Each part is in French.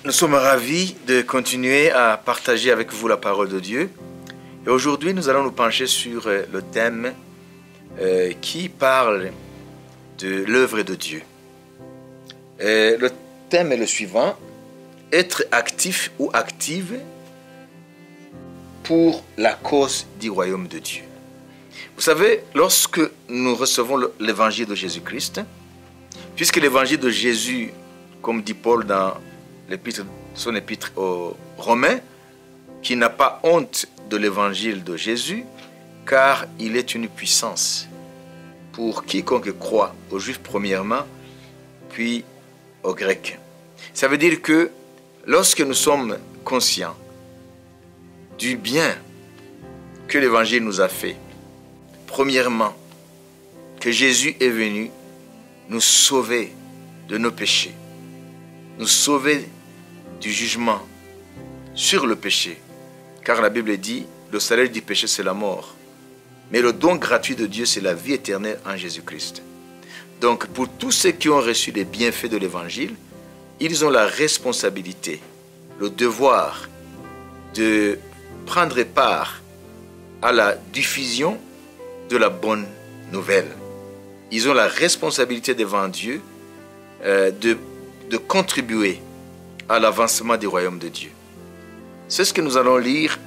Nous sommes ravis de continuer à partager avec vous la parole de Dieu. Et aujourd'hui, nous allons nous pencher sur le thème qui parle de l'œuvre de Dieu. Le thème est le suivant: être actif ou active pour la cause du royaume de Dieu. Vous savez, lorsque nous recevons l'évangile de Jésus-Christ, puisque l'évangile de Jésus, comme dit Paul dans son épître aux Romains, qui n'a pas honte de l'évangile de Jésus, car il est une puissance pour quiconque croit, aux Juifs premièrement, puis aux Grecs. Ça veut dire que lorsque nous sommes conscients du bien que l'évangile nous a fait, premièrement, que Jésus est venu nous sauver de nos péchés, nous sauver du jugement sur le péché, car la Bible dit, le salaire du péché c'est la mort, mais le don gratuit de Dieu c'est la vie éternelle en Jésus-Christ. Donc pour tous ceux qui ont reçu les bienfaits de l'évangile, ils ont la responsabilité, le devoir de prendre part à la diffusion de la bonne nouvelle. Ils ont la responsabilité devant Dieu de contribuer à l'avancement du royaume de Dieu. C'est ce que nous allons lire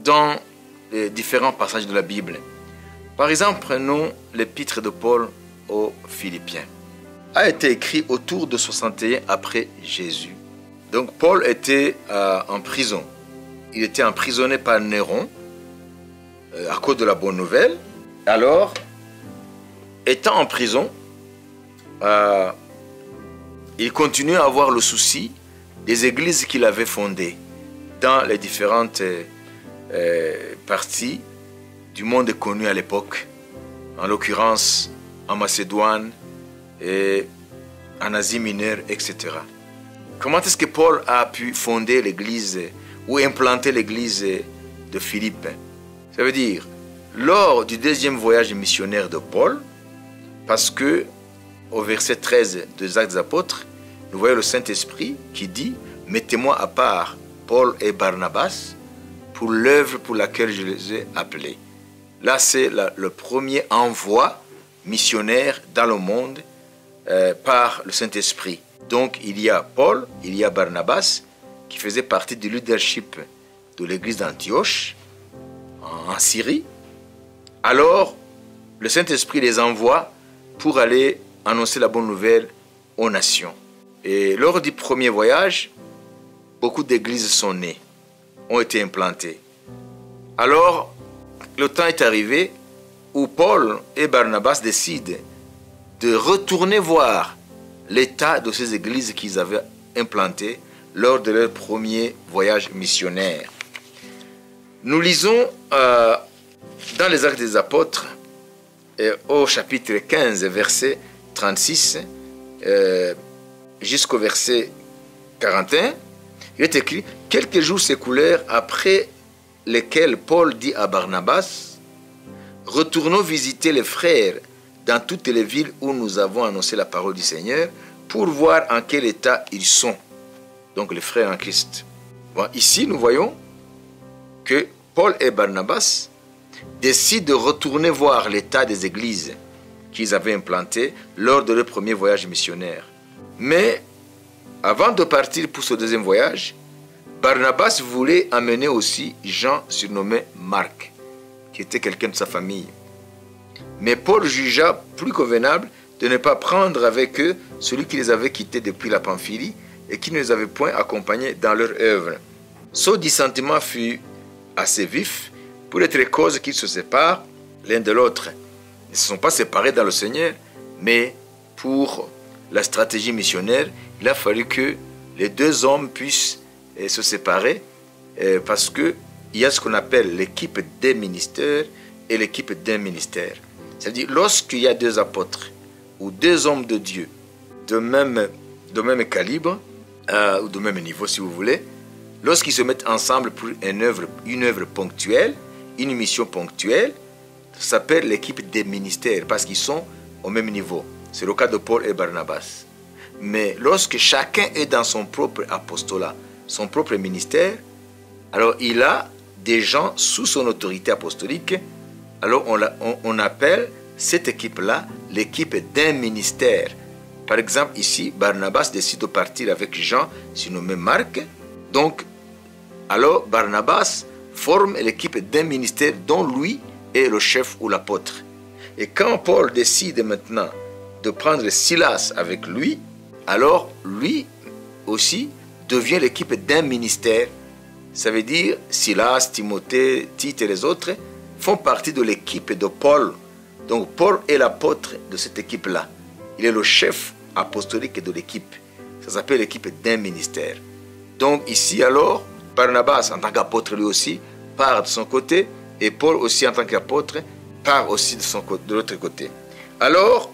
dans les différents passages de la Bible. Par exemple, prenons l'épître de Paul aux Philippiens. A été écrit autour de 61 après Jésus. Donc Paul était en prison. Il était emprisonné par Néron à cause de la bonne nouvelle. Alors, étant en prison, il continue à avoir le souci des églises qu'il avait fondées dans les différentes parties du monde connu à l'époque, en l'occurrence en Macédoine et en Asie mineure, etc. Comment est-ce que Paul a pu fonder l'église ou implanter l'église de Philippe? Ça veut dire, lors du deuxième voyage missionnaire de Paul, parce que au verset 13 des Actes des Apôtres, nous voyons le Saint-Esprit qui dit « Mettez-moi à part Paul et Barnabas pour l'œuvre pour laquelle je les ai appelés. » Là, c'est le premier envoi missionnaire dans le monde par le Saint-Esprit. Donc, il y a Paul, il y a Barnabas qui faisaient partie du leadership de l'église d'Antioche en Syrie. Alors, le Saint-Esprit les envoie pour aller annoncer la bonne nouvelle aux nations. Et lors du premier voyage, beaucoup d'églises sont nées, ont été implantées. Alors, le temps est arrivé où Paul et Barnabas décident de retourner voir l'état de ces églises qu'ils avaient implantées lors de leur premier voyage missionnaire. Nous lisons dans les Actes des Apôtres, au chapitre 15, verset 36, jusqu'au verset 41, il est écrit « Quelques jours s'écoulèrent après lesquels Paul dit à Barnabas, « Retournons visiter les frères dans toutes les villes où nous avons annoncé la parole du Seigneur pour voir en quel état ils sont. » Donc les frères en Christ. Bon, ici, nous voyons que Paul et Barnabas décident de retourner voir l'état des églises qu'ils avaient implantées lors de leur premier voyage missionnaire. Mais avant de partir pour ce deuxième voyage, Barnabas voulait amener aussi Jean surnommé Marc, qui était quelqu'un de sa famille. Mais Paul jugea plus convenable de ne pas prendre avec eux celui qui les avait quittés depuis la Pamphylie et qui ne les avait point accompagnés dans leur œuvre. Ce dissentiment fut assez vif pour être cause qu'ils se séparent l'un de l'autre. Ils ne se sont pas séparés dans le Seigneur, mais pour la stratégie missionnaire, il a fallu que les deux hommes puissent se séparer parce qu'il y a ce qu'on appelle l'équipe des ministères et l'équipe d'un ministère. C'est-à-dire, lorsqu'il y a deux apôtres ou deux hommes de Dieu de même calibre, ou de même niveau si vous voulez, lorsqu'ils se mettent ensemble pour une œuvre ponctuelle, une mission ponctuelle, ça s'appelle l'équipe des ministères parce qu'ils sont au même niveau. C'est le cas de Paul et Barnabas. Mais lorsque chacun est dans son propre apostolat, son propre ministère, alors il a des gens sous son autorité apostolique. Alors on appelle cette équipe-là l'équipe d'un ministère. Par exemple, ici, Barnabas décide de partir avec Jean, surnommé Marc. Donc, alors Barnabas forme l'équipe d'un ministère dont lui est le chef ou l'apôtre. Et quand Paul décide maintenant de prendre Silas avec lui, alors lui aussi devient l'équipe d'un ministère. Ça veut dire Silas, Timothée, Tite et les autres font partie de l'équipe de Paul. Donc Paul est l'apôtre de cette équipe-là. Il est le chef apostolique de l'équipe. Ça s'appelle l'équipe d'un ministère. Donc ici alors, Barnabas en tant qu'apôtre lui aussi part de son côté et Paul aussi en tant qu'apôtre part aussi de l'autre côté. Alors,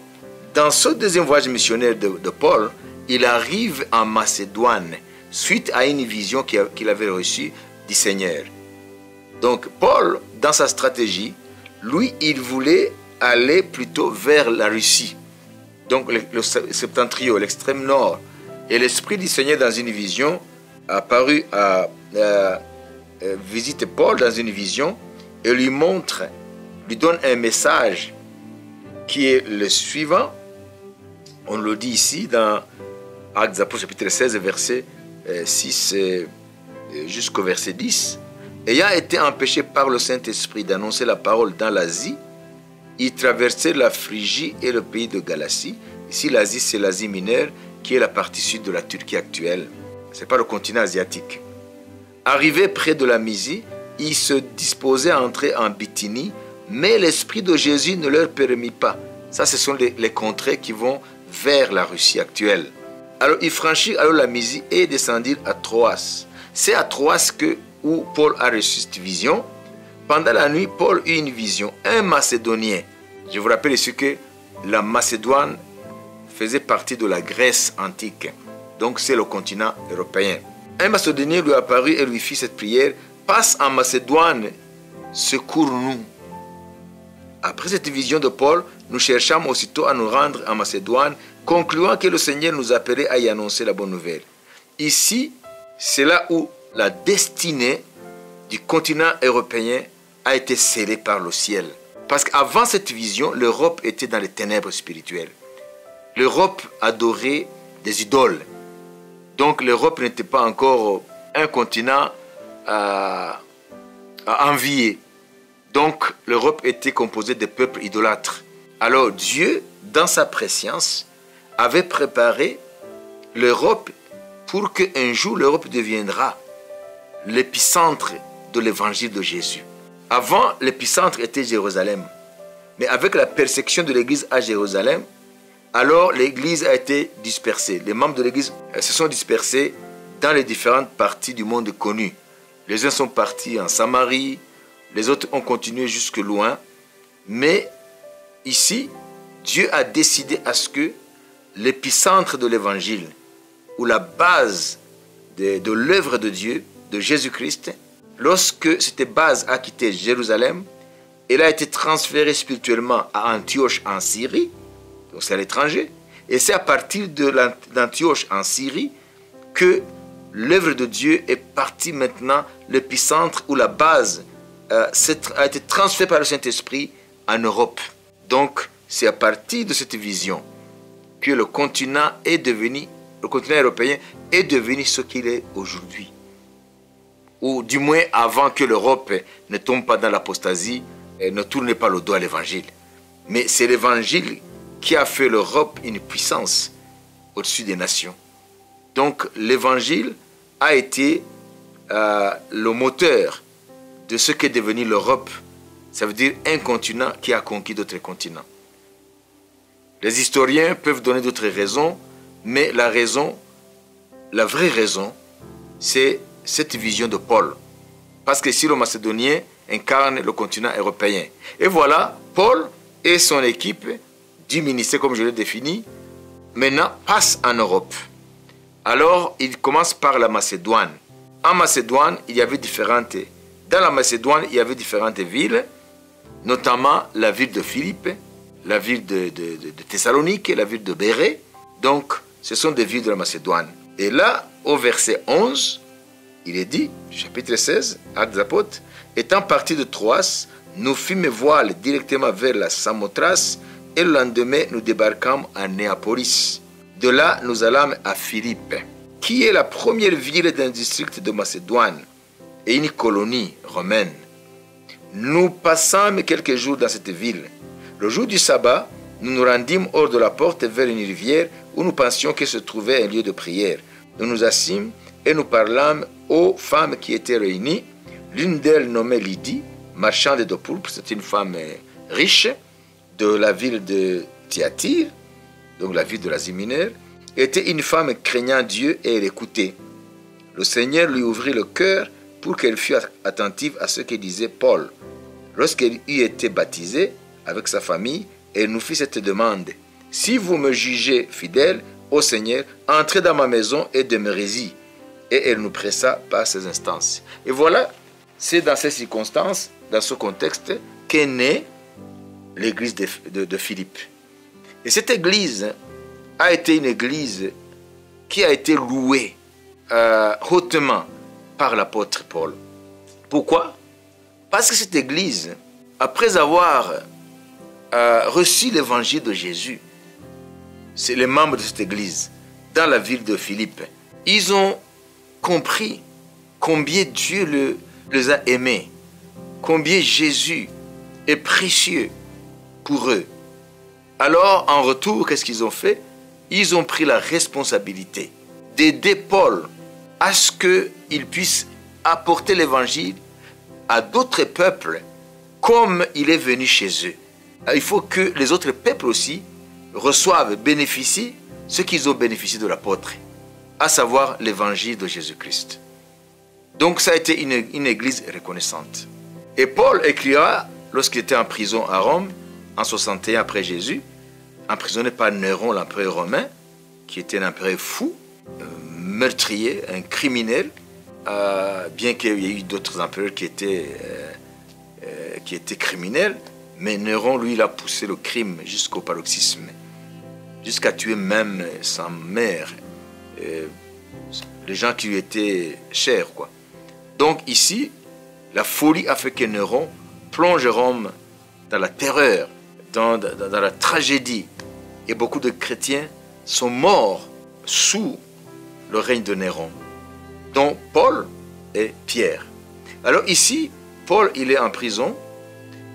dans ce deuxième voyage missionnaire de Paul, il arrive en Macédoine suite à une vision qu'il avait reçue du Seigneur. Donc Paul, dans sa stratégie, lui, il voulait aller plutôt vers la Russie. Donc le septentrion, l'extrême nord. Et l'Esprit du Seigneur dans une vision apparu à visite Paul dans une vision et lui donne un message qui est le suivant. On le dit ici dans Actes des Apôtres chapitre 16 verset 6 jusqu'au verset 10. Ayant été empêché par le Saint-Esprit d'annoncer la parole dans l'Asie, il traversait la Phrygie et le pays de Galatie. Ici, l'Asie, c'est l'Asie mineure, qui est la partie sud de la Turquie actuelle. Ce n'est pas le continent asiatique. Arrivé près de la Mysie, il se disposait à entrer en Bithynie, mais l'Esprit de Jésus ne leur permit pas. Ça, ce sont les contrées qui vont vers la Russie actuelle. Alors, il franchit alors la Mysie et descendit à Troas. C'est à Troas où Paul a reçu cette vision. Pendant la nuit, Paul eut une vision. Un Macédonien. Je vous rappelle ici que la Macédoine faisait partie de la Grèce antique. Donc, c'est le continent européen. Un Macédonien lui apparut et lui fit cette prière. Passe en Macédoine, secours-nous. Après cette vision de Paul, nous cherchâmes aussitôt à nous rendre en Macédoine, concluant que le Seigneur nous appelait à y annoncer la bonne nouvelle. Ici, c'est là où la destinée du continent européen a été scellée par le ciel. Parce qu'avant cette vision, l'Europe était dans les ténèbres spirituelles. L'Europe adorait des idoles. Donc l'Europe n'était pas encore un continent à envier. Donc l'Europe était composée de peuples idolâtres. Alors Dieu, dans sa préscience, avait préparé l'Europe pour qu'un jour l'Europe deviendra l'épicentre de l'évangile de Jésus. Avant, l'épicentre était Jérusalem. Mais avec la persécution de l'église à Jérusalem, alors l'église a été dispersée. Les membres de l'église se sont dispersés dans les différentes parties du monde connues. Les uns sont partis en Samarie, les autres ont continué jusque loin. Mais ici, Dieu a décidé à ce que l'épicentre de l'évangile, ou la base de l'œuvre de Dieu, de Jésus-Christ, lorsque cette base a quitté Jérusalem, elle a été transférée spirituellement à Antioche en Syrie, donc c'est à l'étranger, et c'est à partir d'Antioche en Syrie que l'œuvre de Dieu est partie maintenant, l'épicentre ou la base a été transférée par le Saint-Esprit en Europe. Donc c'est à partir de cette vision que le continent européen est devenu ce qu'il est aujourd'hui. Ou du moins avant que l'Europe ne tombe pas dans l'apostasie et ne tourne pas le dos à l'évangile. Mais c'est l'évangile qui a fait l'Europe une puissance au-dessus des nations. Donc l'évangile a été le moteur de ce qu'est devenu l'Europe. Ça veut dire un continent qui a conquis d'autres continents. Les historiens peuvent donner d'autres raisons, mais la vraie raison, c'est cette vision de Paul. Parce que si le Macédonien incarne le continent européen. Et voilà, Paul et son équipe du ministère, comme je l'ai défini, maintenant passent en Europe. Alors, il commence par la Macédoine. En Macédoine, dans la Macédoine, il y avait différentes villes, notamment la ville de Philippe, la ville de Thessalonique et la ville de Bérée. Donc, Ce sont des villes de la Macédoine. Et là, au verset 11, il est dit, chapitre 16, Actes des Apôtres, étant partis de Troas, nous fîmes voile directement vers la Samothrace et le lendemain, nous débarquâmes à Néapolis. De là, nous allâmes à Philippe, qui est la première ville d'un district de Macédoine et une colonie romaine. Nous passâmes quelques jours dans cette ville. Le jour du sabbat, nous nous rendîmes hors de la porte vers une rivière où nous pensions que se trouvait un lieu de prière. Nous nous assîmes et nous parlâmes aux femmes qui étaient réunies. L'une d'elles, nommée Lydie, marchande de pourpre, c'est une femme riche de la ville de Thyatire, donc la ville de l'Asie mineure, était une femme craignant Dieu et elle écoutait. Le Seigneur lui ouvrit le cœur pour qu'elle fût attentive à ce que disait Paul. Lorsqu'elle eut été baptisée avec sa famille, elle nous fit cette demande. Si vous me jugez fidèle au Seigneur, entrez dans ma maison et demeurez-y. Et elle nous pressa par ses instances. Et voilà, c'est dans ces circonstances, dans ce contexte, qu'est née l'église de Philippe. Et cette église a été une église qui a été louée hautement par l'apôtre Paul. Pourquoi? Parce que cette église, après avoir reçu l'évangile de Jésus, c'est les membres de cette église, dans la ville de Philippe, ils ont compris combien Dieu les a aimés, combien Jésus est précieux pour eux. Alors, en retour, qu'est-ce qu'ils ont fait? Ils ont pris la responsabilité d'aider Paul à ce qu'il puisse apporter l'évangile à d'autres peuples comme il est venu chez eux. Il faut que les autres peuples aussi reçoivent, bénéficient ce qu'ils ont bénéficié de l'apôtre, à savoir l'évangile de Jésus-Christ. Donc ça a été une église reconnaissante. Et Paul écrira, lorsqu'il était en prison à Rome, en 61 après Jésus, emprisonné par Néron, l'empereur romain, qui était un empereur fou, meurtrier, un criminel, bien qu'il y ait eu d'autres empereurs qui étaient criminels, mais Néron, lui, il a poussé le crime jusqu'au paroxysme, jusqu'à tuer même sa mère, les gens qui lui étaient chers, quoi. Donc ici, la folie a fait que Néron plonge Rome dans la terreur, dans la tragédie. Et beaucoup de chrétiens sont morts sous le règne de Néron, dont Paul et Pierre. Alors ici, Paul, il est en prison.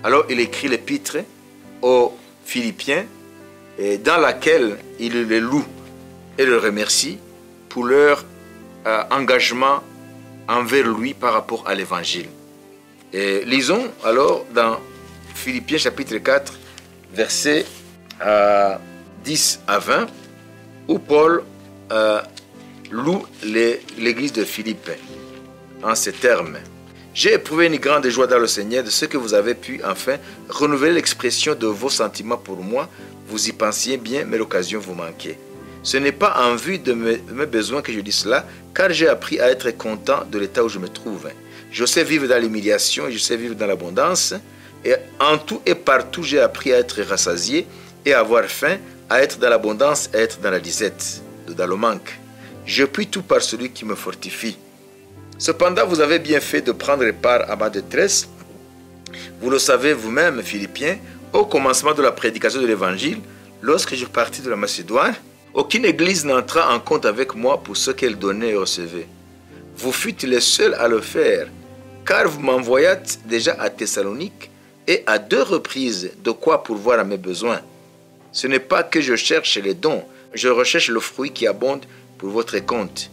Alors il écrit l'épître aux Philippiens, dans laquelle il les loue et les remercie pour leur engagement envers lui par rapport à l'évangile. Et lisons alors dans Philippiens chapitre 4, versets 10 à 20, où Paul loue l'église de Philippe en ces termes. J'ai éprouvé une grande joie dans le Seigneur de ce que vous avez pu enfin renouveler l'expression de vos sentiments pour moi. Vous y pensiez bien, mais l'occasion vous manquait. Ce n'est pas en vue de mes besoins que je dis cela, car j'ai appris à être content de l'état où je me trouve. Je sais vivre dans l'humiliation et je sais vivre dans l'abondance. Et en tout et partout, j'ai appris à être rassasié et à avoir faim, à être dans l'abondance et à être dans la disette, dans le manque. Je puis tout par celui qui me fortifie. Cependant, vous avez bien fait de prendre part à ma détresse. Vous le savez vous-même, Philippiens, au commencement de la prédication de l'Évangile, lorsque je partis de la Macédoine, aucune église n'entra en compte avec moi pour ce qu'elle donnait et recevait. Vous fûtes les seuls à le faire, car vous m'envoyâtes déjà à Thessalonique et à 2 reprises de quoi pourvoir à mes besoins. Ce n'est pas que je cherche les dons, je recherche le fruit qui abonde pour votre compte.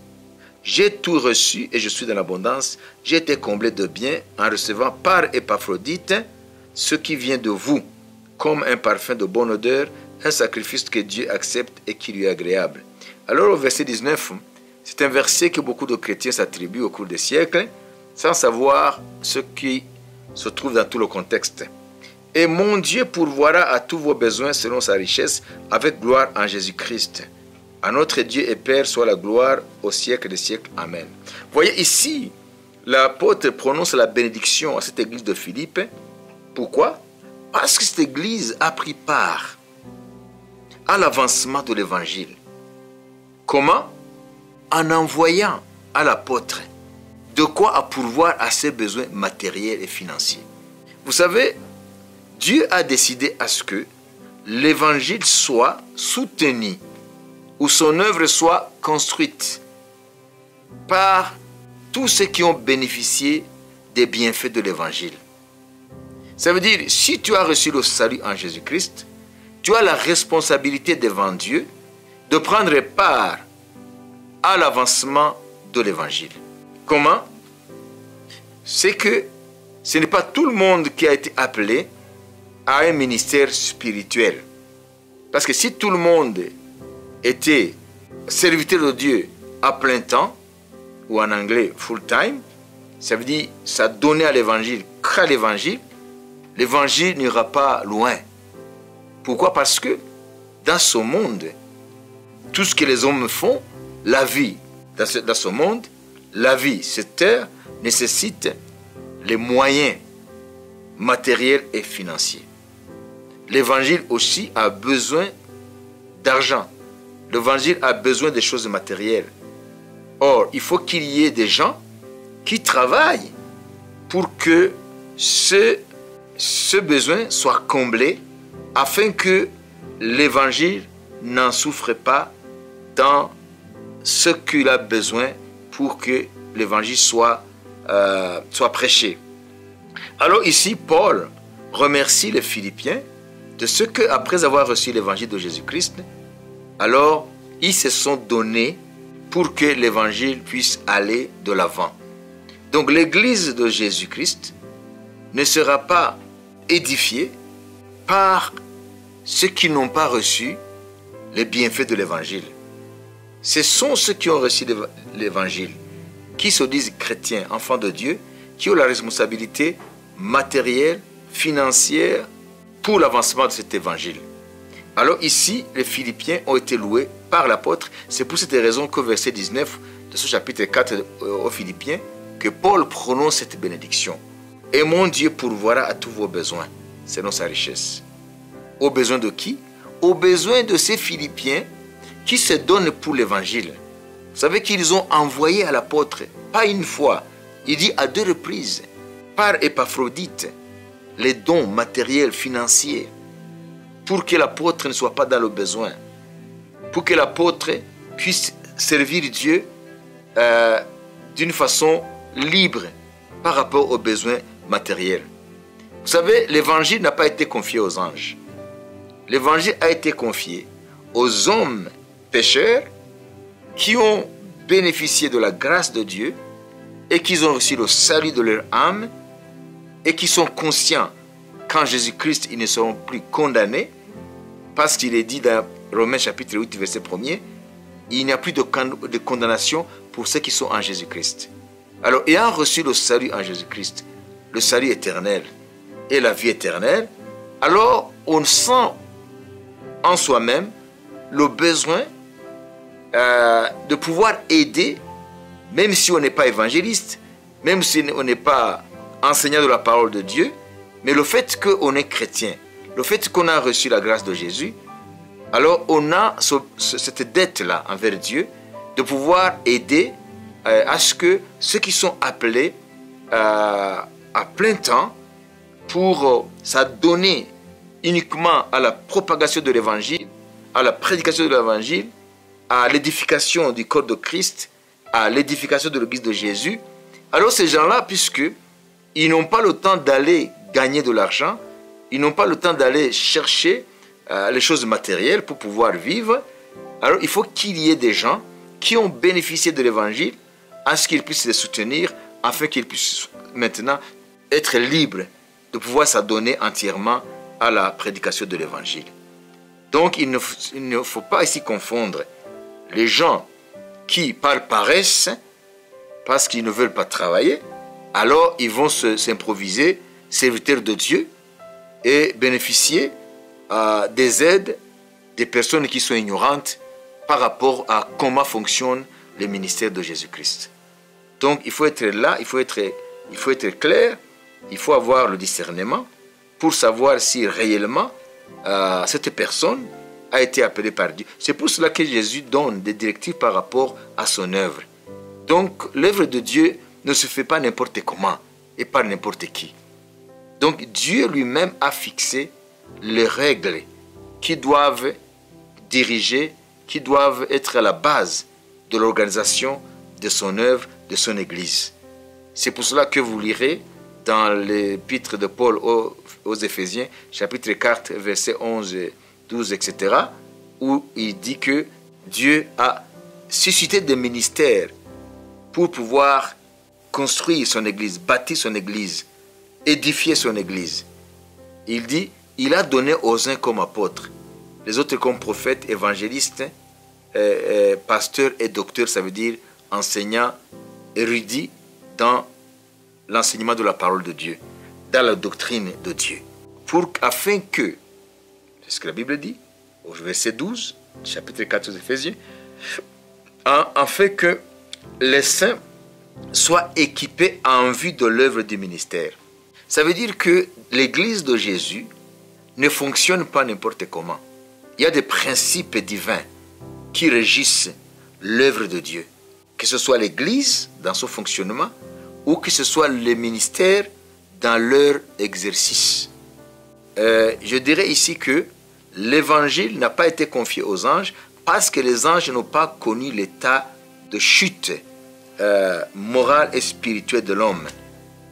J'ai tout reçu et je suis dans l'abondance. J'ai été comblé de bien en recevant par Épaphrodite ce qui vient de vous, comme un parfum de bonne odeur, un sacrifice que Dieu accepte et qui lui est agréable. Alors au verset 19, c'est un verset que beaucoup de chrétiens s'attribuent au cours des siècles, sans savoir ce qui se trouve dans tout le contexte. Et mon Dieu pourvoira à tous vos besoins selon sa richesse, avec gloire en Jésus-Christ. À notre Dieu et Père soit la gloire au siècle des siècles. Amen. Voyez ici, l'apôtre prononce la bénédiction à cette église de Philippe. Pourquoi? Parce que cette église a pris part à l'avancement de l'évangile. Comment? En envoyant à l'apôtre de quoi à pourvoir à ses besoins matériels et financiers. Vous savez, Dieu a décidé à ce que l'évangile soit soutenu ou son œuvre soit construite par tous ceux qui ont bénéficié des bienfaits de l'évangile. Ça veut dire, si tu as reçu le salut en Jésus-Christ, tu as la responsabilité devant Dieu de prendre part à l'avancement de l'évangile. Comment? C'est que ce n'est pas tout le monde qui a été appelé à un ministère spirituel. Parce que si tout le monde était serviteur de Dieu à plein temps, ou en anglais full time, ça veut dire ça donnait à l'évangile qu'à l'évangile, l'évangile n'ira pas loin. Pourquoi? Parce que dans ce monde, tout ce que les hommes font, la vie dans ce monde, la vie, cette terre, nécessite les moyens matériels et financiers. L'évangile aussi a besoin d'argent. L'évangile a besoin des choses matérielles. Or, il faut qu'il y ait des gens qui travaillent pour que ce besoin soit comblé afin que l'évangile n'en souffre pas dans ce qu'il a besoin pour que l'évangile soit prêché. Alors ici, Paul remercie les Philippiens de ce qu'après avoir reçu l'évangile de Jésus-Christ, alors ils se sont donnés pour que l'évangile puisse aller de l'avant. Donc l'église de Jésus-Christ ne sera pas édifiée par ceux qui n'ont pas reçu les bienfaits de l'évangile. Ce sont ceux qui ont reçu l'évangile, qui se disent chrétiens, enfants de Dieu, qui ont la responsabilité matérielle, financière pour l'avancement de cet évangile. Alors ici, les Philippiens ont été loués par l'apôtre. C'est pour cette raison qu'au verset 19 de ce chapitre 4 aux Philippiens, que Paul prononce cette bénédiction. Et mon Dieu pourvoira à tous vos besoins, selon sa richesse. Aux besoins de qui? Aux besoins de ces Philippiens qui se donnent pour l'évangile. Vous savez qu'ils ont envoyé à l'apôtre, pas une fois, il dit à 2 reprises, par Épaphrodite, les dons matériels, financiers, pour que l'apôtre ne soit pas dans le besoin, pour que l'apôtre puisse servir Dieu d'une façon libre par rapport aux besoins matériels. Vous savez, l'évangile n'a pas été confié aux anges. L'évangile a été confié aux hommes pécheurs qui ont bénéficié de la grâce de Dieu et qui ont reçu le salut de leur âme et qui sont conscients qu'en Jésus-Christ, ils ne seront plus condamnés parce qu'il est dit dans Romains chapitre 8, verset 1er, il n'y a plus de condamnation pour ceux qui sont en Jésus-Christ. Alors, ayant reçu le salut en Jésus-Christ, le salut éternel et la vie éternelle, alors on sent en soi-même le besoin de pouvoir aider, même si on n'est pas évangéliste, même si on n'est pas enseignant de la parole de Dieu, mais le fait qu'on est chrétien, le fait qu'on a reçu la grâce de Jésus, alors on a cette dette-là envers Dieu de pouvoir aider à ce que ceux qui sont appelés à plein temps pour s'adonner uniquement à la propagation de l'évangile, à la prédication de l'évangile, à l'édification du corps de Christ, à l'édification de l'église de Jésus, alors ces gens-là, puisqu'ils n'ont pas le temps d'aller gagner de l'argent, ils n'ont pas le temps d'aller chercher les choses matérielles pour pouvoir vivre, alors il faut qu'il y ait des gens qui ont bénéficié de l'évangile à ce qu'ils puissent les soutenir afin qu'ils puissent maintenant être libres de pouvoir s'adonner entièrement à la prédication de l'évangile. Donc il ne faut pas ici confondre les gens qui, par paresse, parce qu'ils ne veulent pas travailler, alors ils vont s'improviser serviteurs de Dieu et bénéficier des aides des personnes qui sont ignorantes par rapport à comment fonctionne le ministère de Jésus-Christ. Donc il faut être là, il faut être clair, il faut avoir le discernement pour savoir si réellement cette personne a été appelé par Dieu. C'est pour cela que Jésus donne des directives par rapport à son œuvre. Donc, l'œuvre de Dieu ne se fait pas n'importe comment et par n'importe qui. Donc, Dieu lui-même a fixé les règles qui doivent diriger, qui doivent être à la base de l'organisation de son œuvre, de son Église. C'est pour cela que vous lirez dans l'épître de Paul aux Éphésiens, chapitre 4, versets 11, 12, etc., où il dit que Dieu a suscité des ministères pour pouvoir construire son Église, bâtir son Église, édifier son Église. Il dit, il a donné aux uns comme apôtres, les autres comme prophètes, évangélistes, pasteurs et docteurs, ça veut dire enseignants, érudits dans l'enseignement de la parole de Dieu, dans la doctrine de Dieu, afin que, c'est ce que la Bible dit, au verset 12, chapitre 4 des Éphésiens, afin que les saints soient équipés en vue de l'œuvre du ministère. Ça veut dire que l'Église de Jésus ne fonctionne pas n'importe comment. Il y a des principes divins qui régissent l'œuvre de Dieu. Que ce soit l'Église dans son fonctionnement ou que ce soit les ministères dans leur exercice. Je dirais ici que l'Évangile n'a pas été confié aux anges parce que les anges n'ont pas connu l'état de chute morale et spirituelle de l'homme.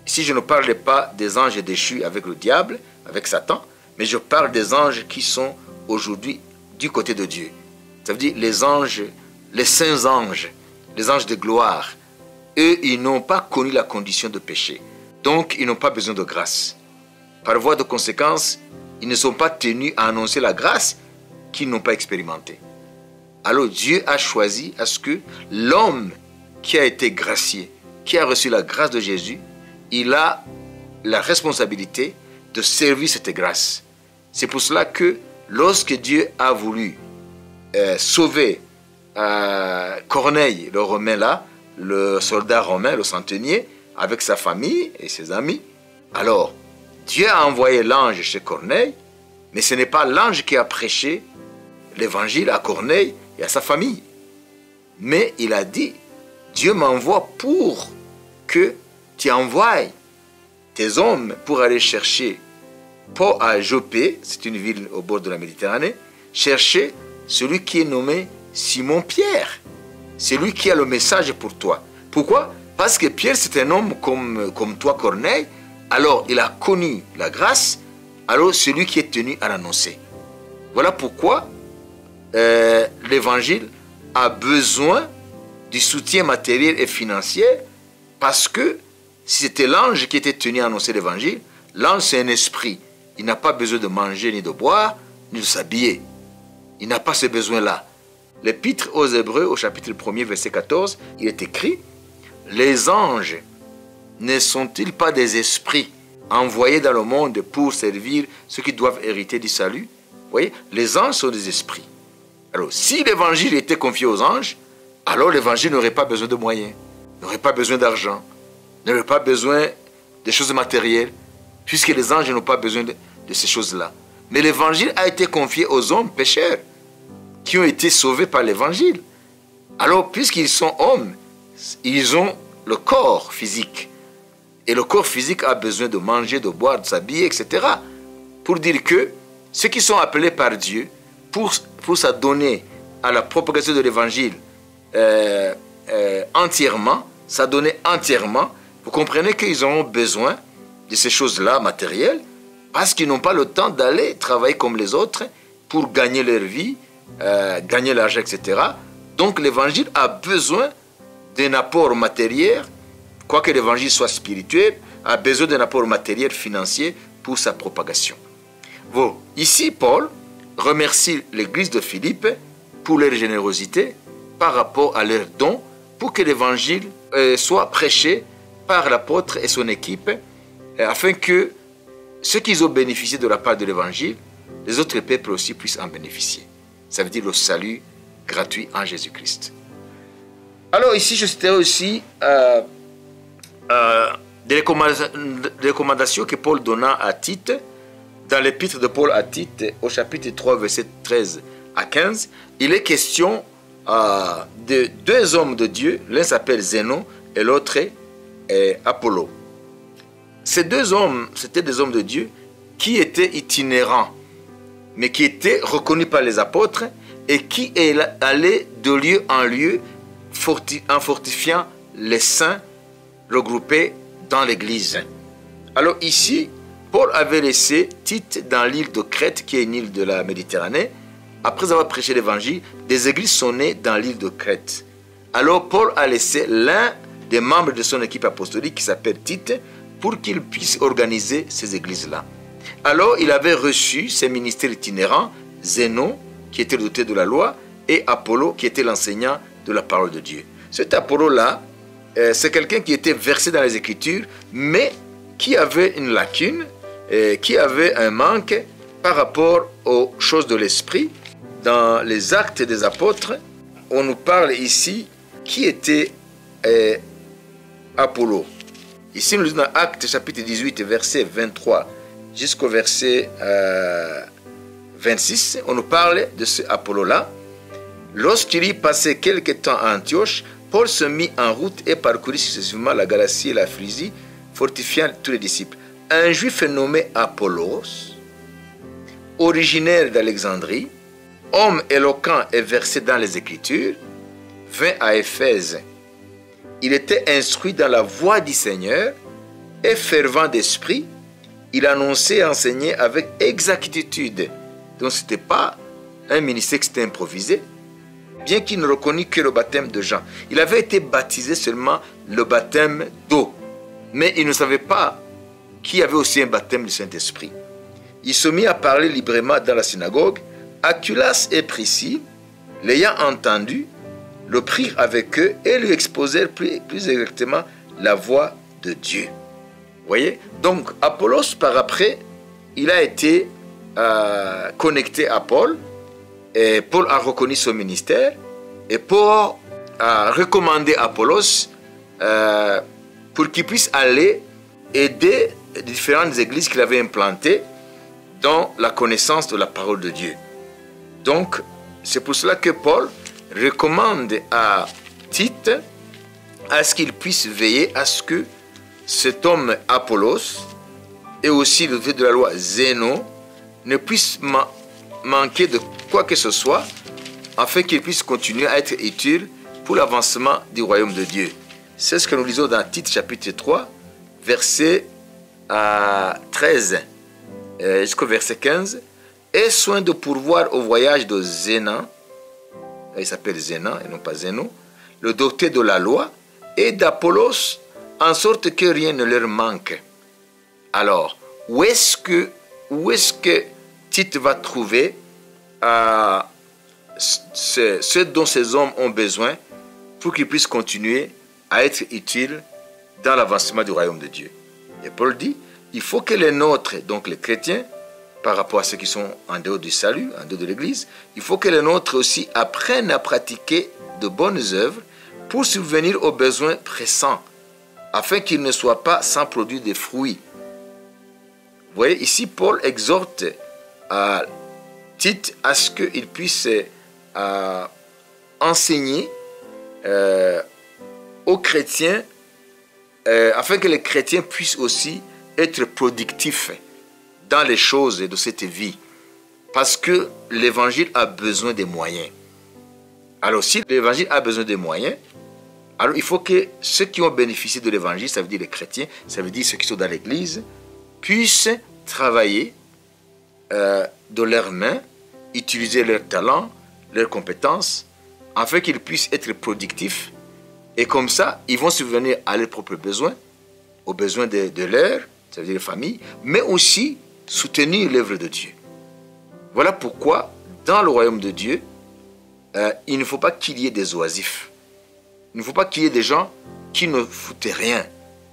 Ici, je ne parle pas des anges déchus avec le diable, avec Satan, mais je parle des anges qui sont aujourd'hui du côté de Dieu. Ça veut dire les anges, les saints anges, les anges de gloire. Eux, ils n'ont pas connu la condition de péché. Donc, ils n'ont pas besoin de grâce. Par voie de conséquence, ils ne sont pas tenus à annoncer la grâce qu'ils n'ont pas expérimentée. Alors, Dieu a choisi à ce que l'homme qui a été gracié, qui a reçu la grâce de Jésus, il a la responsabilité de servir cette grâce. C'est pour cela que lorsque Dieu a voulu sauver Corneille, le Romain là, le soldat romain, le centenier, avec sa famille et ses amis, alors Dieu a envoyé l'ange chez Corneille, mais ce n'est pas l'ange qui a prêché l'évangile à Corneille et à sa famille. Mais il a dit, Dieu m'envoie pour que tu envoies tes hommes pour aller chercher Paul à Jopé, c'est une ville au bord de la Méditerranée, chercher celui qui est nommé Simon-Pierre. C'est lui qui a le message pour toi. Pourquoi? Parce que Pierre, c'est un homme comme toi, Corneille. Alors, il a connu la grâce. Alors, c'est lui qui est tenu à l'annoncer. Voilà pourquoi l'évangile a besoin du soutien matériel et financier. Parce que si c'était l'ange qui était tenu à annoncer l'évangile, l'ange, c'est un esprit. Il n'a pas besoin de manger, ni de boire, ni de s'habiller. Il n'a pas ce besoin-là. L'épître aux Hébreux, au chapitre 1er, verset 14, il est écrit « Les anges ne sont-ils pas des esprits envoyés dans le monde pour servir ceux qui doivent hériter du salut ?» Vous voyez, les anges sont des esprits. Alors, si l'évangile était confié aux anges, alors l'évangile n'aurait pas besoin de moyens, n'aurait pas besoin d'argent, n'aurait pas besoin de choses matérielles, puisque les anges n'ont pas besoin de ces choses-là. Mais l'évangile a été confié aux hommes pécheurs qui ont été sauvés par l'évangile. Alors, puisqu'ils sont hommes, ils ont le corps physique. Et le corps physique a besoin de manger, de boire, de s'habiller, etc. Pour dire que ceux qui sont appelés par Dieu pour s'adonner à la propagation de l'évangile entièrement, s'adonner entièrement, vous comprenez qu'ils auront besoin de ces choses-là matérielles parce qu'ils n'ont pas le temps d'aller travailler comme les autres pour gagner leur vie, gagner l'argent, etc. Donc l'évangile a besoin d'un apport matériel, quoique l'évangile soit spirituel, a besoin d'un apport matériel financier pour sa propagation. Bon, ici Paul remercie l'église de Philippe pour leur générosité par rapport à leurs dons pour que l'évangile soit prêché par l'apôtre et son équipe afin que ceux qui ont bénéficié de la part de l'évangile, les autres peuples aussi puissent en bénéficier. Ça veut dire le salut gratuit en Jésus-Christ. Alors ici, je citerai aussi des recommandations que Paul donna à Tite dans l'épître de Paul à Tite au chapitre 3, verset 13 à 15, il est question de deux hommes de Dieu. L'un s'appelle Zénon et l'autre est Apollo. Ces deux hommes, c'était des hommes de Dieu qui étaient itinérants, mais qui étaient reconnus par les apôtres et qui allaient de lieu en lieu en fortifiant les saints regroupés dans l'église. Alors ici, Paul avait laissé Tite dans l'île de Crète, qui est une île de la Méditerranée. Après avoir prêché l'évangile, des églises sont nées dans l'île de Crète. Alors Paul a laissé l'un des membres de son équipe apostolique qui s'appelle Tite pour qu'il puisse organiser ces églises-là. Alors il avait reçu ces ministères itinérants, Zénon, qui était doté de la loi, et Apollo, qui était l'enseignant de la parole de Dieu. Cet Apollo-là, c'est quelqu'un qui était versé dans les Écritures, mais qui avait une lacune, qui avait un manque par rapport aux choses de l'esprit. Dans les Actes des Apôtres, on nous parle ici qui était Apollo. Ici, nous lisons dans Actes chapitre 18, verset 23 jusqu'au verset 26, on nous parle de ce Apollo-là. Lorsqu'il y passait quelque temps à Antioche, Paul se mit en route et parcourut successivement la Galatie et la Phrygie, fortifiant tous les disciples. Un juif nommé Apollos, originaire d'Alexandrie, homme éloquent et versé dans les Écritures, vint à Éphèse. Il était instruit dans la voie du Seigneur et fervent d'esprit. Il annonçait et enseignait avec exactitude. Donc ce n'était pas un ministère qui s'était improvisé, bien qu'il ne reconnût que le baptême de Jean. Il avait été baptisé seulement le baptême d'eau, mais il ne savait pas qu'il y avait aussi un baptême du Saint-Esprit. Il se mit à parler librement dans la synagogue. Aculas et Priscille, l'ayant entendu, le prirent avec eux et lui exposèrent plus exactement la voie de Dieu. Vous voyez? Donc Apollos, par après, il a été connecté à Paul, et Paul a reconnu son ministère, et Paul a recommandé Apollos pour qu'il puisse aller aider les différentes églises qu'il avait implantées dans la connaissance de la parole de Dieu. Donc, c'est pour cela que Paul recommande à Tite à ce qu'il puisse veiller à ce que cet homme Apollos et aussi le de la loi Zénon ne puisse manquer de quoi que ce soit afin qu'il puisse continuer à être utile pour l'avancement du royaume de Dieu. C'est ce que nous lisons dans Tite chapitre 3, verset 13 jusqu'au verset 15. Aie soin de pourvoir au voyage de Zénan, il s'appelle Zénan et non pas Zénon, le docteur de la loi, et d'Apollos, en sorte que rien ne leur manque. Alors, où est-ce que Tite va trouver ce dont ces hommes ont besoin pour qu'ils puissent continuer à être utiles dans l'avancement du royaume de Dieu? Et Paul dit, il faut que les nôtres, donc les chrétiens, par rapport à ceux qui sont en dehors du salut, en dehors de l'Église, il faut que les nôtres aussi apprennent à pratiquer de bonnes œuvres pour subvenir aux besoins pressants, afin qu'ils ne soient pas sans produire des fruits. Vous voyez, ici, Paul exhorte à Tite à ce qu'il puisse enseigner aux chrétiens, afin que les chrétiens puissent aussi être productifs dans les choses de cette vie. Parce que l'évangile a besoin des moyens. Alors si l'évangile a besoin des moyens, alors il faut que ceux qui ont bénéficié de l'évangile, ça veut dire les chrétiens, ça veut dire ceux qui sont dans l'église, puissent travailler de leurs mains, utiliser leurs talents, leurs compétences, afin qu'ils puissent être productifs. Et comme ça, ils vont subvenir à leurs propres besoins, aux besoins de leur, ça veut dire les familles, mais aussi soutenir l'œuvre de Dieu. Voilà pourquoi, dans le royaume de Dieu, il ne faut pas qu'il y ait des oisifs. Il ne faut pas qu'il y ait des gens qui ne foutent rien.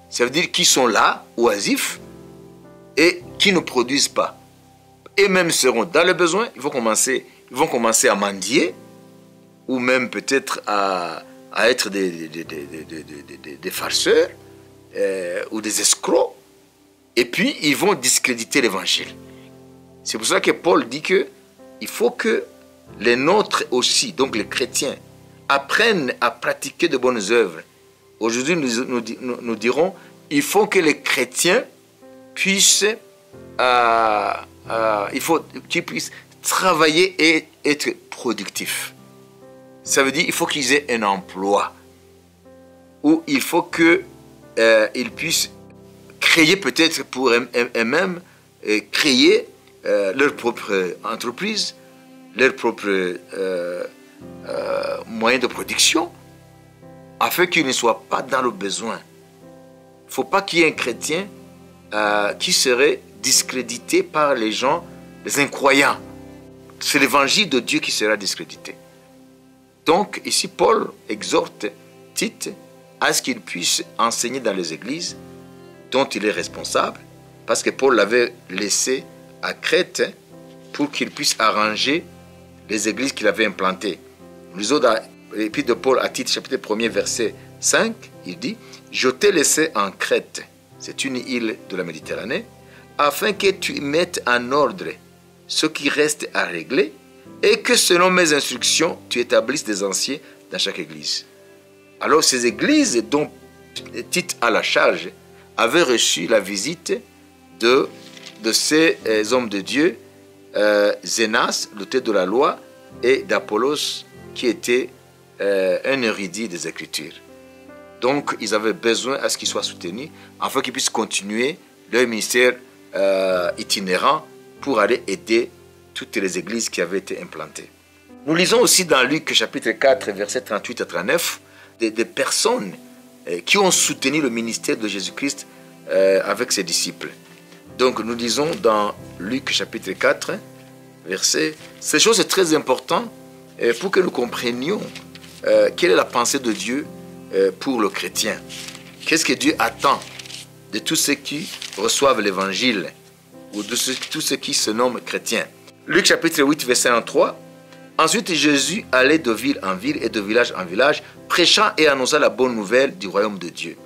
Ça veut dire qu'ils sont là, oisifs, et qui ne produisent pas. Et même seront dans le besoin, ils vont commencer à mendier, ou même peut-être à être des farceurs, ou des escrocs. Et puis, ils vont discréditer l'évangile. C'est pour ça que Paul dit qu'il faut que les nôtres aussi, donc les chrétiens, apprennent à pratiquer de bonnes œuvres. Aujourd'hui, nous dirons, il faut que les chrétiens puissent, il faut qu'ils puissent travailler et être productifs. Ça veut dire qu'il faut qu'ils aient un emploi, ou il faut qu'ils puissent créer peut-être pour eux-mêmes, créer leur propre entreprise, leur propre moyen de production, afin qu'ils ne soient pas dans le besoin. Il ne faut pas qu'il y ait un chrétien qui serait discrédité par les gens, les incroyants. C'est l'évangile de Dieu qui sera discrédité. Donc ici Paul exhorte Tite à ce qu'il puisse enseigner dans les églises dont il est responsable, parce que Paul l'avait laissé à Crète pour qu'il puisse arranger les églises qu'il avait implantées. Nous lisons dans l'épître de Paul à Tite, chapitre 1er, verset 5, il dit « Je t'ai laissé en Crète, c'est une île de la Méditerranée, afin que tu mettes en ordre ce qui reste à régler et que selon mes instructions, tu établisses des anciens dans chaque église. » Alors ces églises dont Tite a la charge avaient reçu la visite de ces hommes de Dieu, Zénas, l'auteur de la loi, et d'Apollos, qui était un érudit des Écritures. Donc, ils avaient besoin à ce qu'ils soient soutenus, afin qu'ils puissent continuer leur ministère itinérant pour aller aider toutes les églises qui avaient été implantées. Nous lisons aussi dans Luc chapitre 4, versets 38 à 39, des personnes qui ont soutenu le ministère de Jésus-Christ avec ses disciples. Donc, nous lisons dans Luc chapitre 4, verset. Ces choses sont très importantes pour que nous comprenions quelle est la pensée de Dieu pour le chrétien. Qu'est-ce que Dieu attend de tous ceux qui reçoivent l'évangile ou de tous ceux qui se nomment chrétiens. Luc chapitre 8, verset 3. Ensuite, Jésus allait de ville en ville et de village en village, prêchant et annonçant la bonne nouvelle du royaume de Dieu.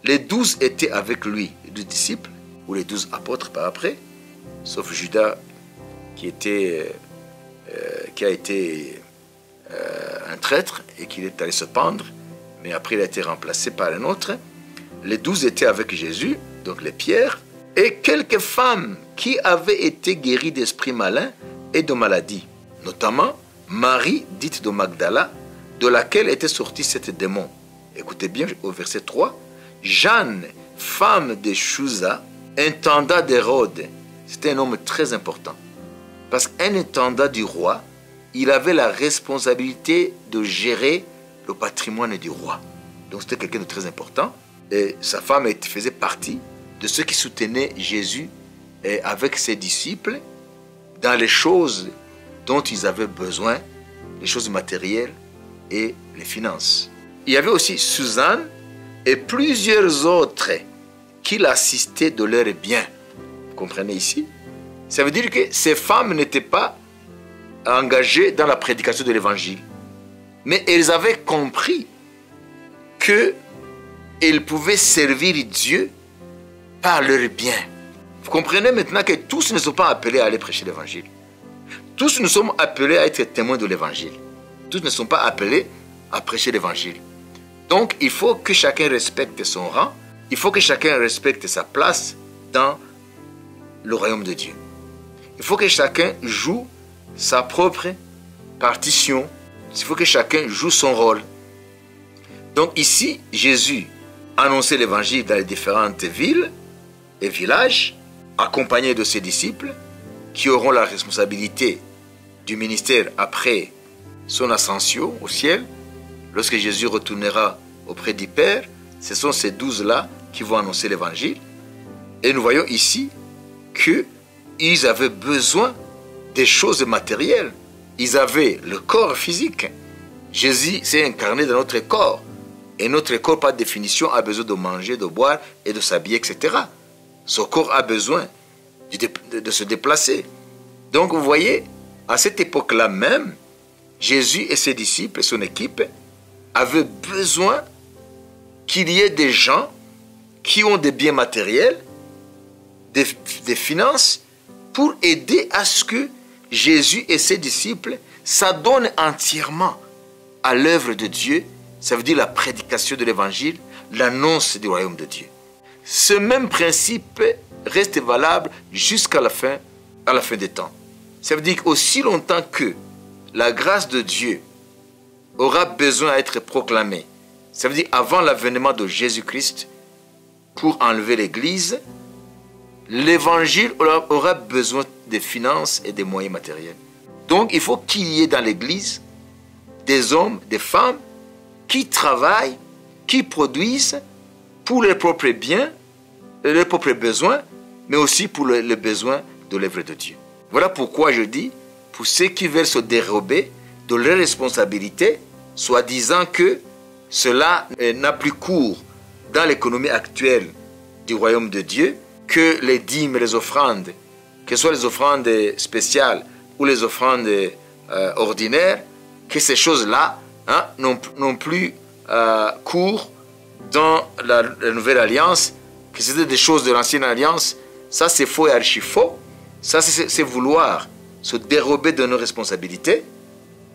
Les 12 étaient avec lui, les 12 disciples, ou les 12 apôtres par après, sauf Judas qui a été un traître et qui est allé se pendre, mais après il a été remplacé par un autre. Les 12 étaient avec Jésus, donc les pierres, et quelques femmes qui avaient été guéries d'esprits malins et de maladies, notamment Marie, dite de Magdala, de laquelle était sorti cet démon. Écoutez bien au verset 3. Jeanne, femme de Chouza, intendant d'Hérode. C'était un homme très important. Parce qu'un intendant du roi, il avait la responsabilité de gérer le patrimoine du roi. Donc c'était quelqu'un de très important. Et sa femme faisait partie de ceux qui soutenaient Jésus avec ses disciples dans les choses dont ils avaient besoin, les choses matérielles et les finances. Il y avait aussi Suzanne et plusieurs autres qui l'assistaient de leurs biens. Vous comprenez ici? Ça veut dire que ces femmes n'étaient pas engagées dans la prédication de l'évangile, mais elles avaient compris qu'elles pouvaient servir Dieu par leurs biens. Vous comprenez maintenant que tous ne sont pas appelés à aller prêcher l'évangile. Tous nous sommes appelés à être témoins de l'évangile. Tous ne sont pas appelés à prêcher l'évangile. Donc, il faut que chacun respecte son rang. Il faut que chacun respecte sa place dans le royaume de Dieu. Il faut que chacun joue sa propre partition. Il faut que chacun joue son rôle. Donc ici, Jésus annonçait l'évangile dans les différentes villes et villages, accompagné de ses disciples, qui auront la responsabilité du ministère après son ascension au ciel. Lorsque Jésus retournera auprès du Père, ce sont ces 12-là qui vont annoncer l'évangile. Et nous voyons ici qu'ils avaient besoin des choses matérielles. Ils avaient le corps physique. Jésus s'est incarné dans notre corps. Et notre corps, par définition, a besoin de manger, de boire et de s'habiller, etc. Son corps a besoin de se déplacer. Donc vous voyez, à cette époque-là même, Jésus et ses disciples et son équipe avaient besoin qu'il y ait des gens qui ont des biens matériels, des finances, pour aider à ce que Jésus et ses disciples s'adonne entièrement à l'œuvre de Dieu, ça veut dire la prédication de l'évangile, l'annonce du royaume de Dieu. Ce même principe reste valable jusqu'à la fin des temps. Ça veut dire qu'aussi longtemps que la grâce de Dieu aura besoin d'être proclamée, ça veut dire avant l'avènement de Jésus-Christ pour enlever l'Église, l'évangile aura besoin de finances et des moyens matériels. Donc il faut qu'il y ait dans l'Église des hommes, des femmes qui travaillent, qui produisent pour leurs propres biens, leurs propres besoins, mais aussi pour les besoins de l'œuvre de Dieu. Voilà pourquoi je dis, pour ceux qui veulent se dérober de leurs responsabilités, soi-disant que cela n'a plus cours dans l'économie actuelle du royaume de Dieu, que les dîmes et les offrandes, que ce soit les offrandes spéciales ou les offrandes ordinaires, que ces choses-là n'ont plus cours dans la nouvelle alliance, que c'était des choses de l'ancienne alliance. Ça, c'est faux et archi-faux. Ça, c'est vouloir se dérober de nos responsabilités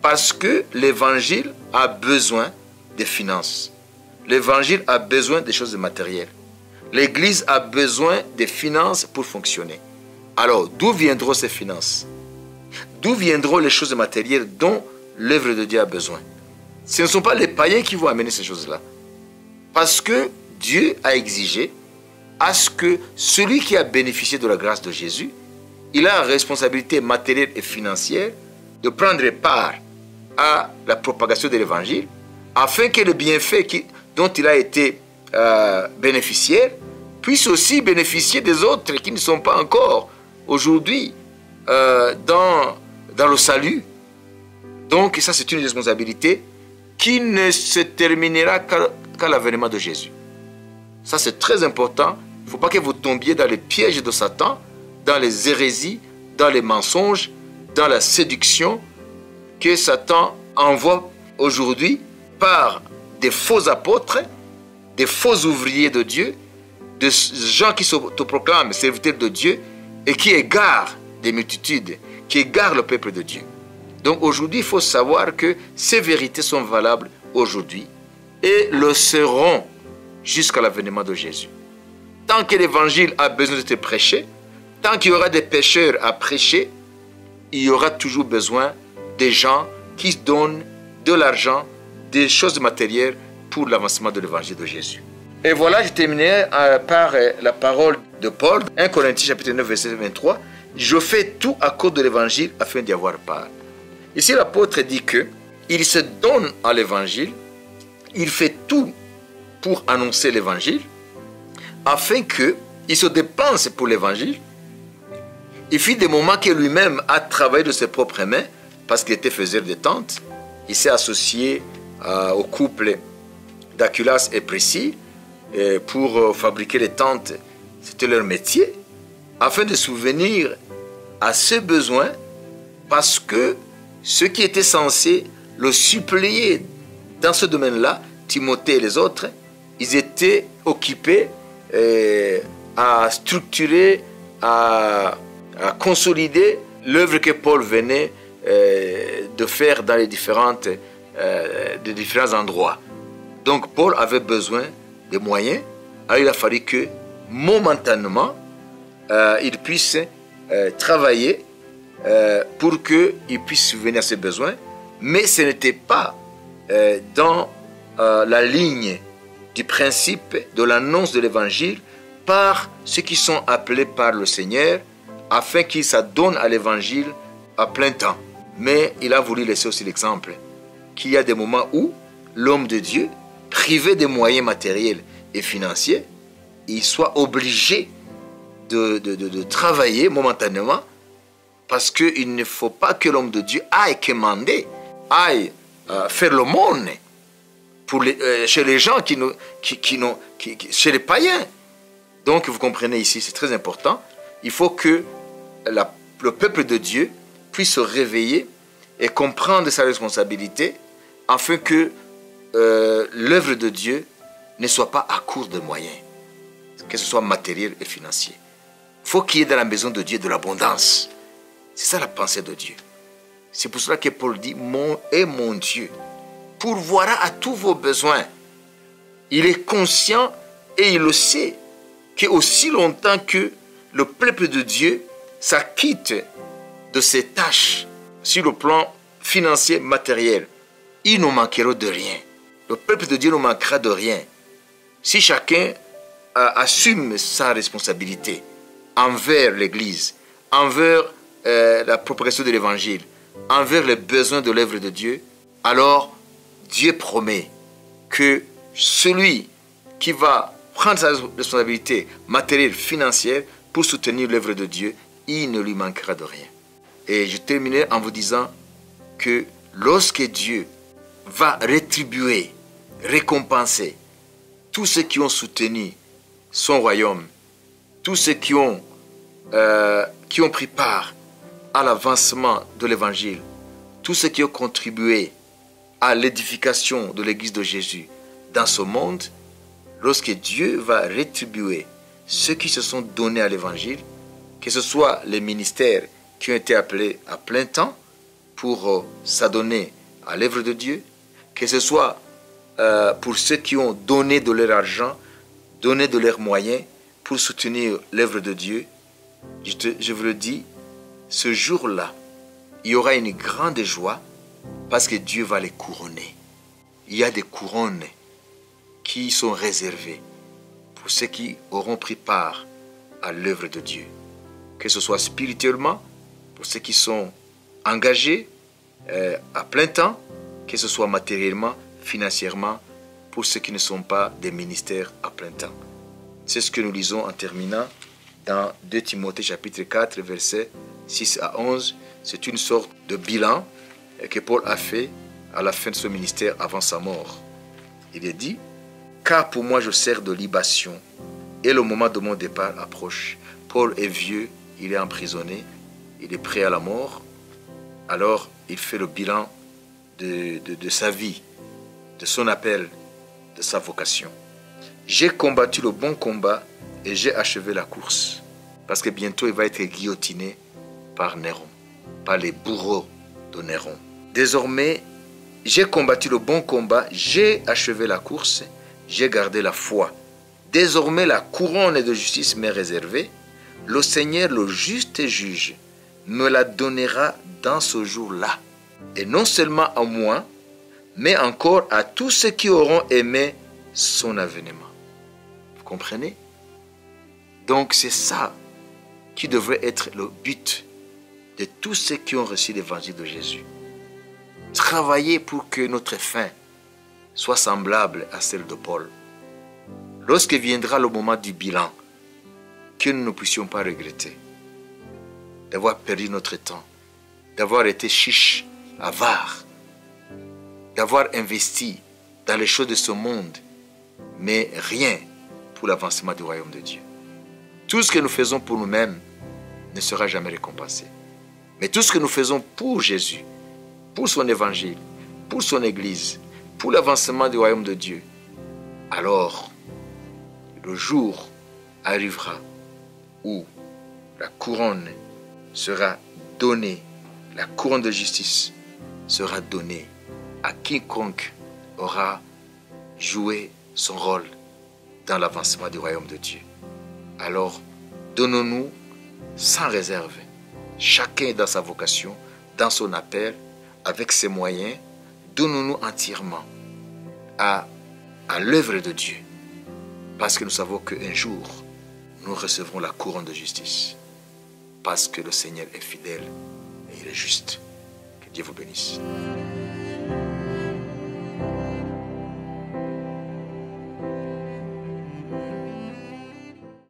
parce que l'évangile a besoin de finances. L'évangile a besoin des choses matérielles. L'Église a besoin de finances pour fonctionner. Alors, d'où viendront ces finances? D'où viendront les choses matérielles dont l'œuvre de Dieu a besoin? Ce ne sont pas les païens qui vont amener ces choses-là. Parce que Dieu a exigé à ce que celui qui a bénéficié de la grâce de Jésus, il a la responsabilité matérielle et financière de prendre part à la propagation de l'évangile, afin que le bienfait dont il a été bénéficiaire puisse aussi bénéficier des autres qui ne sont pas encore aujourd'hui dans le salut. Donc ça, c'est une responsabilité qui ne se terminera qu'à l'avènement de Jésus. Ça, c'est très important. Il ne faut pas que vous tombiez dans les pièges de Satan, dans les hérésies, dans les mensonges, dans la séduction que Satan envoie aujourd'hui par des faux apôtres, des faux ouvriers de Dieu, des gens qui s'autoproclament serviteurs de Dieu et qui égarent des multitudes, qui égarent le peuple de Dieu. Donc aujourd'hui, il faut savoir que ces vérités sont valables aujourd'hui et le seront jusqu'à l'avènement de Jésus. Tant que l'évangile a besoin d'être prêché, tant qu'il y aura des pécheurs à prêcher, il y aura toujours besoin des gens qui donnent de l'argent, des choses matérielles pour l'avancement de l'évangile de Jésus. Et voilà, je terminerai par la parole de Paul, 1 Corinthiens chapitre 9, verset 23. Je fais tout à cause de l'évangile afin d'y avoir part. Ici, l'apôtre dit que il se donne à l'évangile, il fait tout pour annoncer l'évangile, afin qu'il se dépense pour l'évangile. Il fit des moments que lui-même a travaillé de ses propres mains, parce qu'il était faiseur de tentes. Il s'est associé au couple d'Aculas et Priscille pour fabriquer les tentes. C'était leur métier, afin de souvenir à ses besoins, parce que ceux qui étaient censés le suppléer dans ce domaine-là, Timothée et les autres, ils étaient occupés à structurer, à consolider l'œuvre que Paul venait de faire dans les différents endroits. Donc Paul avait besoin de moyens. Alors il a fallu que momentanément il puisse travailler pour qu'il puisse subvenir à ses besoins, mais ce n'était pas dans la ligne du principe de l'annonce de l'évangile par ceux qui sont appelés par le Seigneur afin qu'ils s'adonnent à l'évangile à plein temps. Mais il a voulu laisser aussi l'exemple qu'il y a des moments où l'homme de Dieu, privé des moyens matériels et financiers, il soit obligé de travailler momentanément, parce qu'il ne faut pas que l'homme de Dieu aille commander, aille faire le monde chez les gens chez les païens. Donc vous comprenez ici, c'est très important. Il faut que le peuple de Dieu puisse se réveiller et comprendre sa responsabilité afin que l'œuvre de Dieu ne soit pas à court de moyens, que ce soit matériel et financier. Il faut qu'il y ait dans la maison de Dieu de l'abondance. C'est ça la pensée de Dieu. C'est pour cela que Paul dit, mon Dieu pourvoira à tous vos besoins. Il est conscient et il le sait qu'aussi longtemps que le peuple de Dieu s'acquitte de ses tâches sur le plan financier, matériel, ils ne manqueront de rien. Le peuple de Dieu ne manquera de rien. Si chacun assume sa responsabilité envers l'Église, envers la propagation de l'Évangile, envers les besoins de l'œuvre de Dieu, alors Dieu promet que celui qui va prendre sa responsabilité matérielle, financière, pour soutenir l'œuvre de Dieu, il ne lui manquera de rien. Et je terminerai en vous disant que lorsque Dieu va rétribuer, récompenser tous ceux qui ont soutenu son royaume, tous ceux qui ont pris part à l'avancement de l'Évangile, tous ceux qui ont contribué à l'édification de l'Église de Jésus dans ce monde, lorsque Dieu va rétribuer ceux qui se sont donnés à l'Évangile, que ce soit les ministères qui ont été appelés à plein temps pour s'adonner à l'œuvre de Dieu, que ce soit pour ceux qui ont donné de leur argent, donné de leurs moyens pour soutenir l'œuvre de Dieu, je vous le dis, ce jour-là, il y aura une grande joie parce que Dieu va les couronner. Il y a des couronnes qui sont réservées pour ceux qui auront pris part à l'œuvre de Dieu. Que ce soit spirituellement, pour ceux qui sont engagés à plein temps, que ce soit matériellement, financièrement, pour ceux qui ne sont pas des ministères à plein temps. C'est ce que nous lisons en terminant dans 2 Timothée chapitre 4, versets 6 à 11. C'est une sorte de bilan que Paul a fait à la fin de son ministère avant sa mort. Il est dit, « Car pour moi je sers de libation et le moment de mon départ approche. » Paul est vieux, il est emprisonné, il est prêt à la mort. Alors il fait le bilan de sa vie, de son appel, de sa vocation. « J'ai combattu le bon combat et j'ai achevé la course. » Parce que bientôt il va être guillotiné par Néron, par les bourreaux de Néron. « Désormais, j'ai combattu le bon combat, j'ai achevé la course, j'ai gardé la foi. Désormais la couronne de justice m'est réservée. Le Seigneur, le juste juge, me la donnera dans ce jour-là. Et non seulement à moi, mais encore à tous ceux qui auront aimé son avènement. » Vous comprenez? Donc c'est ça qui devrait être le but de tous ceux qui ont reçu l'évangile de Jésus. Travailler pour que notre fin soit semblable à celle de Paul. Lorsque viendra le moment du bilan, que nous ne puissions pas regretter d'avoir perdu notre temps, d'avoir été chiche, avare, d'avoir investi dans les choses de ce monde, mais rien pour l'avancement du royaume de Dieu. Tout ce que nous faisons pour nous-mêmes ne sera jamais récompensé. Mais tout ce que nous faisons pour Jésus, pour son évangile, pour son église, pour l'avancement du royaume de Dieu, alors le jour arrivera où la couronne sera donnée, la couronne de justice sera donnée à quiconque aura joué son rôle dans l'avancement du royaume de Dieu. Alors, donnons-nous sans réserve, chacun dans sa vocation, dans son appel, avec ses moyens, donnons-nous entièrement à l'œuvre de Dieu, parce que nous savons qu'un jour, nous recevrons la couronne de justice, parce que le Seigneur est fidèle et il est juste. Que Dieu vous bénisse.